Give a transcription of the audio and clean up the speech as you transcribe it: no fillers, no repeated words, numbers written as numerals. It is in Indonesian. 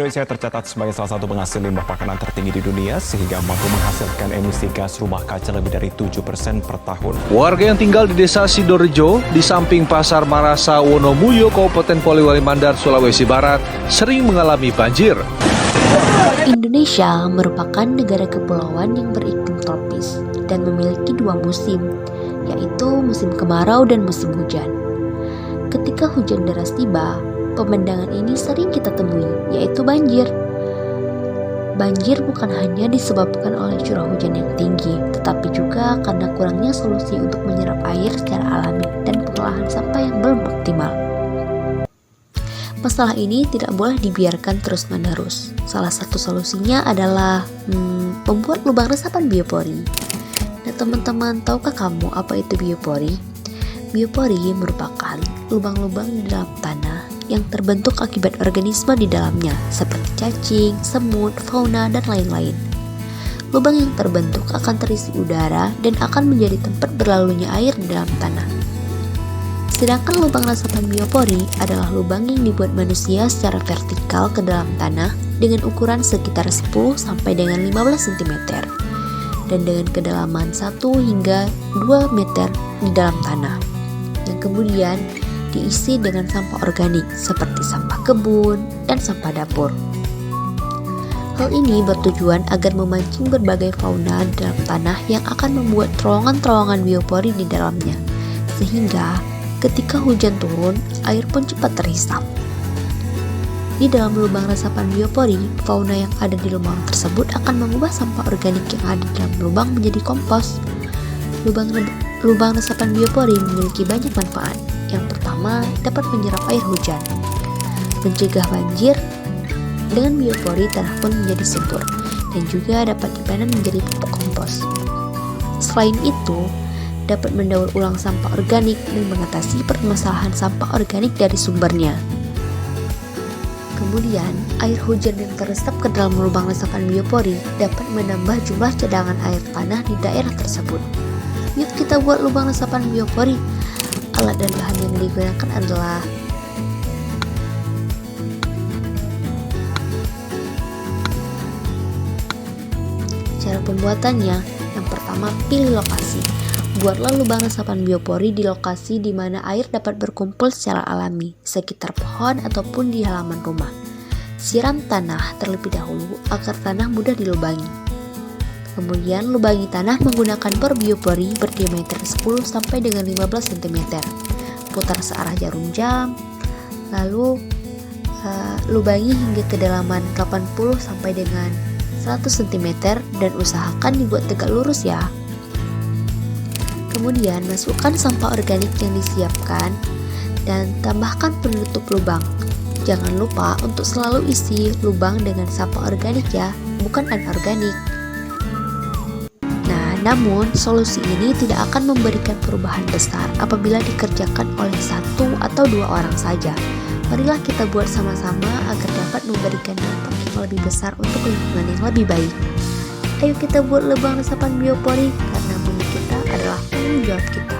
Indonesia tercatat sebagai salah satu penghasil limbah makanan tertinggi di dunia sehingga mampu menghasilkan emisi gas rumah kaca lebih dari 7% per tahun. Warga yang tinggal di desa Sidorejo di samping Pasar Marasa Wonomuyo, Kabupaten Poliwali Mandar, Sulawesi Barat sering mengalami banjir. Indonesia merupakan negara kepulauan yang beriklim tropis dan memiliki dua musim, yaitu musim kemarau dan musim hujan. Ketika hujan deras tiba, pemandangan ini sering kita temui, yaitu banjir. Banjir bukan hanya disebabkan oleh curah hujan yang tinggi, tetapi juga karena kurangnya solusi untuk menyerap air secara alami dan pengolahan sampah yang belum optimal. Masalah ini tidak boleh dibiarkan terus-menerus. Salah satu solusinya adalah membuat lubang resapan biopori. Nah teman-teman, tahukah kamu apa itu biopori? Biopori merupakan lubang-lubang di dalam tanah yang terbentuk akibat organisme di dalamnya, seperti cacing, semut, fauna, dan lain-lain. Lubang yang terbentuk akan terisi udara dan akan menjadi tempat berlalunya air di dalam tanah. Sedangkan lubang resapan biopori adalah lubang yang dibuat manusia secara vertikal ke dalam tanah dengan ukuran sekitar 10 sampai dengan 15 cm dan dengan kedalaman 1 hingga 2 meter di dalam tanah, yang kemudian diisi dengan sampah organik seperti sampah kebun dan sampah dapur. Hal ini bertujuan agar memancing berbagai fauna di dalam tanah yang akan membuat terowongan-terowongan biopori di dalamnya, sehingga ketika hujan turun, air pun cepat terhisap. Di dalam lubang resapan biopori, fauna yang ada di lubang tersebut akan mengubah sampah organik yang ada di dalam lubang menjadi kompos. Lubang resapan biopori memiliki banyak manfaat. Yang pertama, dapat menyerap air hujan, mencegah banjir. Dengan biopori, tanah pun menjadi subur dan juga dapat dipanen menjadi pupuk kompos. Selain itu, dapat mendaur ulang sampah organik dan mengatasi permasalahan sampah organik dari sumbernya. Kemudian, air hujan yang teresap ke dalam lubang resapan biopori dapat menambah jumlah cadangan air tanah di daerah tersebut. Yuk kita buat lubang resapan biopori. Alat dan bahan yang digunakan adalah cara pembuatannya. Yang pertama, pilih lokasi. Buatlah lubang resapan biopori di lokasi di mana air dapat berkumpul secara alami, sekitar pohon ataupun di halaman rumah. Siram tanah terlebih dahulu agar tanah mudah dilubangi. Kemudian lubangi tanah menggunakan bor biopori berdiameter 10 sampai dengan 15 cm. Putar searah jarum jam. Lalu lubangi hingga kedalaman 80 sampai dengan 100 cm dan usahakan dibuat tegak lurus ya. Kemudian masukkan sampah organik yang disiapkan dan tambahkan penutup lubang. Jangan lupa untuk selalu isi lubang dengan sampah organik ya, bukan anorganik. Namun, solusi ini tidak akan memberikan perubahan besar apabila dikerjakan oleh satu atau dua orang saja. Marilah kita buat sama-sama agar dapat memberikan dampak yang lebih besar untuk lingkungan yang lebih baik. Ayo kita buat lubang resapan biopori karena bumi kita adalah tanggung jawab kita.